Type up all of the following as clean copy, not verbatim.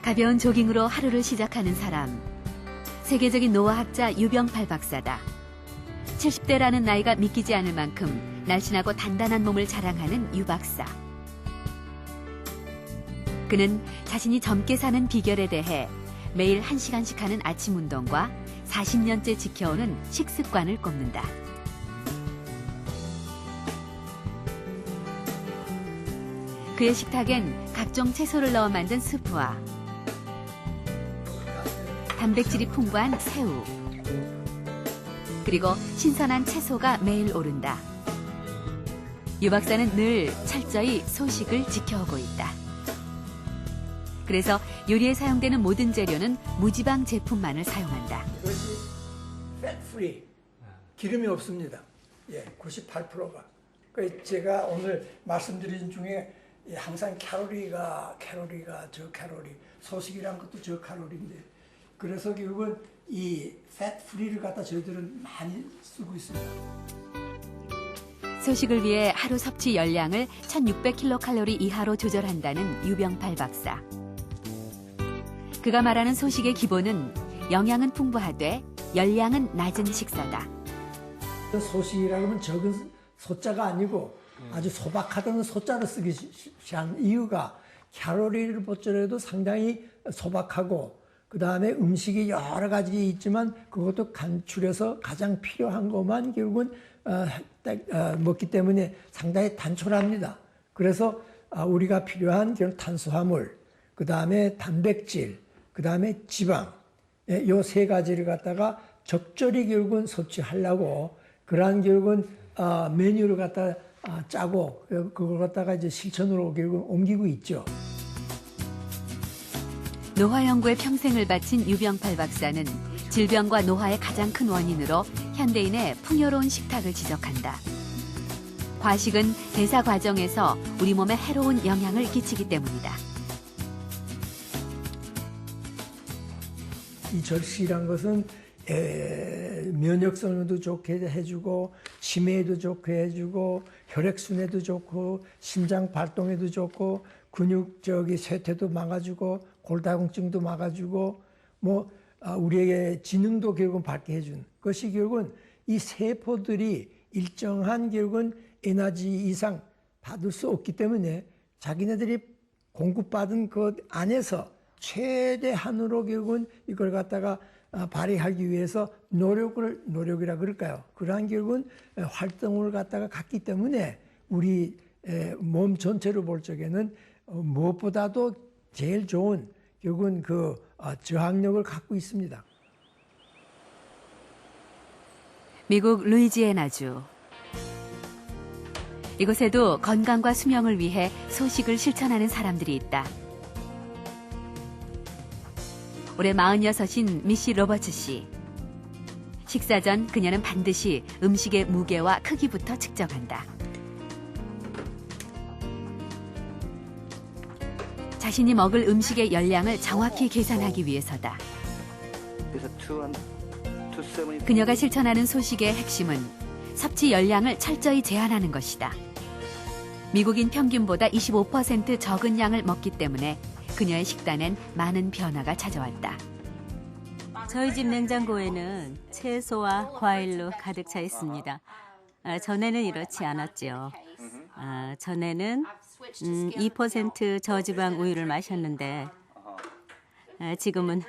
가벼운 조깅으로 하루를 시작하는 사람. 세계적인 노화학자 유병팔 박사다. 70대라는 나이가 믿기지 않을 만큼 날씬하고 단단한 몸을 자랑하는 유 박사. 그는 자신이 젊게 사는 비결에 대해 매일 1시간씩 하는 아침 운동과 40년째 지켜오는 식습관을 꼽는다. 그의 식탁엔 각종 채소를 넣어 만든 스프와 단백질이 풍부한 새우, 그리고 신선한 채소가 매일 오른다. 유 박사는 늘 철저히 소식을 지켜오고 있다. 그래서 요리에 사용되는 모든 재료는 무지방 제품만을 사용한다. 이것이 fat free, 기름이 없습니다. 98%가. 제가 오늘 말씀드린 중에 항상 칼로리가 저칼로리, 소식이란 것도 저칼로리인데, 그래서 결국은 이 fat free를 갖다 저희들은 많이 쓰고 있습니다. 소식을 위해 하루 섭취 열량을 1600kcal 이하로 조절한다는 유병팔 박사. 그가 말하는 소식의 기본은 영양은 풍부하되 열량은 낮은 식사다. 소식이라고 하면 적은 소자가 아니고 아주 소박하다는 소자를 쓰기 시작한 이유가 칼로리를 보더라도 상당히 소박하고 그 다음에 음식이 여러 가지 있지만 그것도 간추려서 가장 필요한 것만 결국은 먹기 때문에 상당히 단촐합니다. 그래서 우리가 필요한 탄수화물, 그 다음에 단백질, 그 다음에 지방, 요 세 가지를 갖다가 적절히 결국은 섭취하려고 그러한 결국은 메뉴를 갖다 짜고 그걸 갖다가 이제 실천으로 결국 옮기고 있죠. 노화 연구에 평생을 바친 유병팔 박사는 질병과 노화의 가장 큰 원인으로 현대인의 풍요로운 식탁을 지적한다. 과식은 대사 과정에서 우리 몸에 해로운 영향을 끼치기 때문이다. 이 절식이란 것은 면역성에도 좋게 해주고 치매에도 좋게 해주고 혈액순환에도 좋고 심장 발동에도 좋고 근육적인 쇠퇴도 막아주고 골다공증도 막아주고 우리에게 지능도 결국은 밝게 해준 것이 결국은 이 세포들이 일정한 결국은 에너지 이상 받을 수 없기 때문에 자기네들이 공급받은 것 안에서 최대한으로 결국은 이걸 갖다가 발휘하기 위해서 노력이라 그럴까요? 그러한 결국은 활동을 갖다가 갖기 때문에 우리 몸 전체로 볼 적에는 무엇보다도 제일 좋은 결국은 저항력을 갖고 있습니다. 미국 루이지애나주. 이곳에도 건강과 수명을 위해 소식을 실천하는 사람들이 있다. 올해 46인 미시 로버츠 씨. 식사 전 그녀는 반드시 음식의 무게와 크기부터 측정한다. 자신이 먹을 음식의 열량을 정확히 계산하기 위해서다. 그녀가 실천하는 소식의 핵심은 섭취 열량을 철저히 제한하는 것이다. 미국인 평균보다 25% 적은 양을 먹기 때문에 그녀의 식단엔 많은 변화가 찾아왔다. 저희 집 냉장고에는 채소와 과일로 가득 차 있습니다. 전에는 이렇지 않았죠. 전에는 2% 저지방 우유를 마셨는데 지금은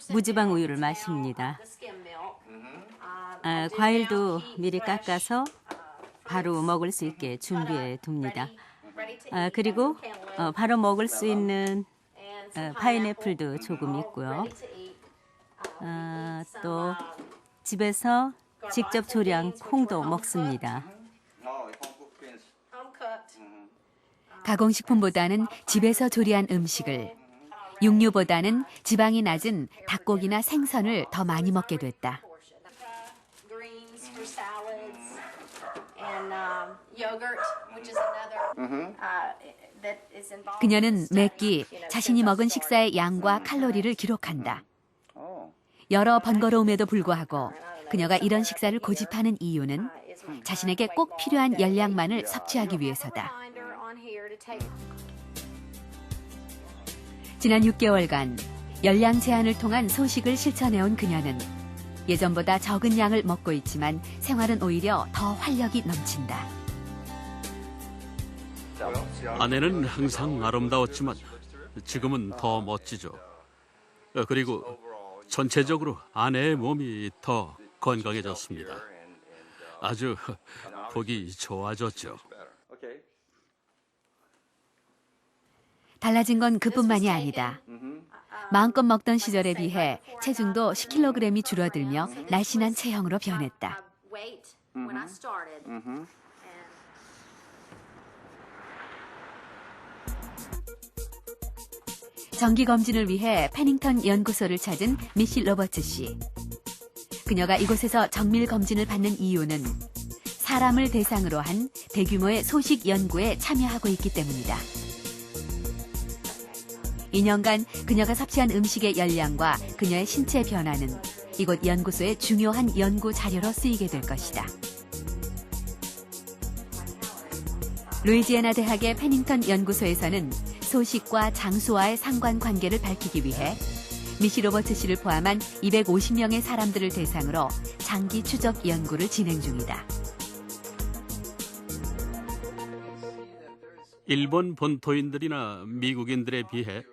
무지방 우유를 마십니다. 과일도 미리 깎아서 바로 먹을 수 있게 준비해 둡니다. 그리고 바로 먹을 수 있는 파인애플도 조금 있고요. 또 집에서 직접 조리한 콩도 먹습니다. 가공식품보다는 집에서 조리한 음식을, 육류보다는 지방이 낮은 닭고기나 생선을 더 많이 먹게 됐다. 그녀는 매끼 자신이 먹은 식사의 양과 칼로리를 기록한다. 여러 번거로움에도 불구하고 그녀가 이런 식사를 고집하는 이유는 자신에게 꼭 필요한 열량만을 섭취하기 위해서다. 지난 6개월간 열량 제한을 통한 소식을 실천해온 그녀는 예전보다 적은 양을 먹고 있지만 생활은 오히려 더 활력이 넘친다. 아내는 항상 아름다웠지만 지금은 더 멋지죠. 그리고 전체적으로 아내의 몸이 더 건강해졌습니다. 아주 보기 좋아졌죠. 달라진 건 그뿐만이 아니다. 마음껏 먹던 시절에 비해 체중도 10kg이 줄어들며 날씬한 체형으로 변했다. 정기검진을 위해 패닝턴 연구소를 찾은 미시 로버츠 씨. 그녀가 이곳에서 정밀검진을 받는 이유는 사람을 대상으로 한 대규모의 소식 연구에 참여하고 있기 때문이다. 2년간 그녀가 섭취한 음식의 열량과 그녀의 신체 변화는 이곳 연구소의 중요한 연구 자료로 쓰이게 될 것이다. 루이지애나 대학의 패닝턴 연구소에서는 소식과 장소와의 상관관계를 밝히기 위해 미시 로버츠 씨를 포함한 250명의 사람들을 대상으로 장기 추적 연구를 진행 중이다. 일본 본토인들이나 미국인들에 비해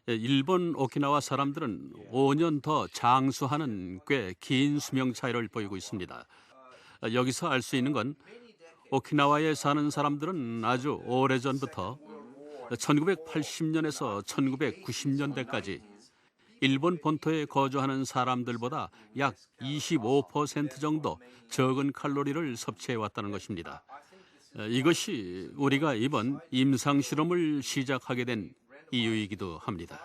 일본 오키나와 사람들은 5년 더 장수하는 꽤 긴 수명 차이를 보이고 있습니다. 여기서 알 수 있는 건 오키나와에 사는 사람들은 아주 오래전부터 1980년에서 1990년대까지 일본 본토에 거주하는 사람들보다 약 25% 정도 적은 칼로리를 섭취해왔다는 것입니다. 이것이 우리가 이번 임상실험을 시작하게 된 이유이기도 합니다.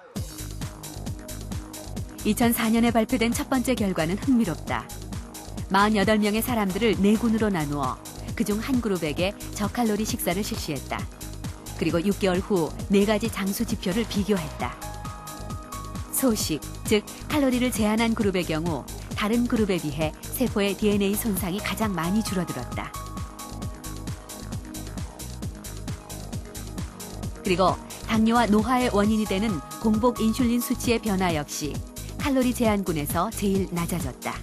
2004년에 발표된 첫 번째 결과는 흥미롭다. 48명의 사람들을 4군으로 나누어 그중 한 그룹에게 저칼로리 식사를 실시했다. 그리고 6개월 후 4가지 장수 지표를 비교했다. 소식, 즉 칼로리를 제한한 그룹의 경우 다른 그룹에 비해 세포의 DNA 손상이 가장 많이 줄어들었다. 그리고 당뇨와 노화의 원인이 되는 공복 인슐린 수치의 변화 역시 칼로리 제한군에서 제일 낮아졌다.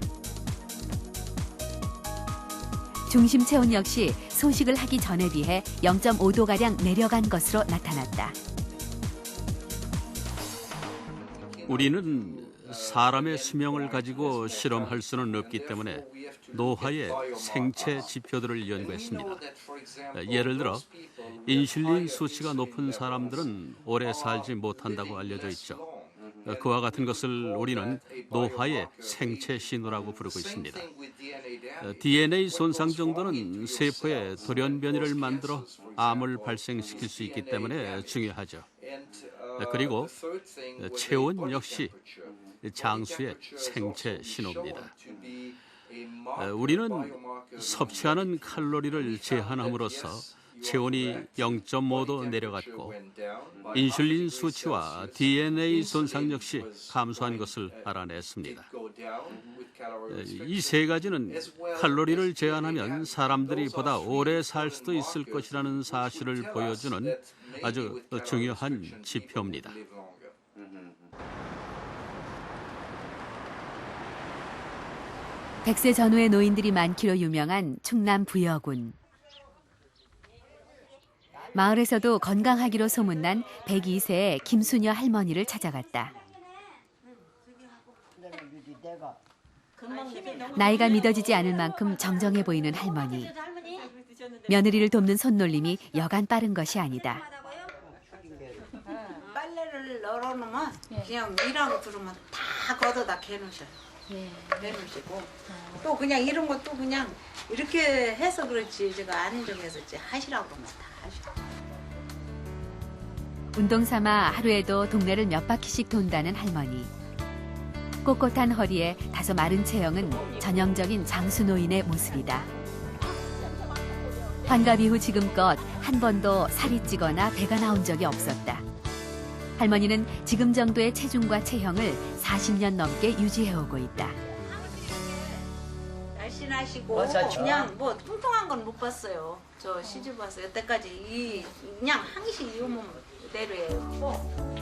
중심 체온 역시 소식을 하기 전에 비해 0.5도가량 내려간 것으로 나타났다. 우리는 사람의 수명을 가지고 실험할 수는 없기 때문에 노화의 생체 지표들을 연구했습니다. 예를 들어 인슐린 수치가 높은 사람들은 오래 살지 못한다고 알려져 있죠. 그와 같은 것을 우리는 노화의 생체 신호라고 부르고 있습니다. DNA 손상 정도는 세포에 돌연변이를 만들어 암을 발생시킬 수 있기 때문에 중요하죠. 그리고 체온 역시 장수의 생체 신호입니다. 우리는 섭취하는 칼로리를 제한함으로써 체온이 0.5도 내려갔고 인슐린 수치와 DNA 손상 역시 감소한 것을 알아냈습니다. 이 세 가지는 칼로리를 제한하면 사람들이 보다 오래 살 수도 있을 것이라는 사실을 보여주는 아주 중요한 지표입니다. 백세 전후의 노인들이 많기로 유명한 충남 부여군. 마을에서도 건강하기로 소문난 102세의 김수녀 할머니를 찾아갔다. 나이가 믿어지지 않을 만큼 정정해 보이는 할머니. 며느리를 돕는 손놀림이 여간 빠른 것이 아니다. 빨래를 널어놓으면 그냥 일하고 들으면 다 걷어다 개놓으셔요. 개놓으시고 또 그냥 이런 것도 그냥 이렇게 해서 그렇지 제가 안정해서 하시라고 그러면 다 하셔. 운동 삼아 하루에도 동네를 몇 바퀴씩 돈다는 할머니. 꼿꼿한 허리에 다소 마른 체형은 전형적인 장수노인의 모습이다. 환갑 이후 지금껏 한 번도 살이 찌거나 배가 나온 적이 없었다. 할머니는 지금 정도의 체중과 체형을 40년 넘게 유지해오고 있다. 날씬하시고 그냥 뭐 뚱뚱한 건 못 봤어요. 저 시집 와서 여태까지 그냥 항시 이 몸 그대로예요.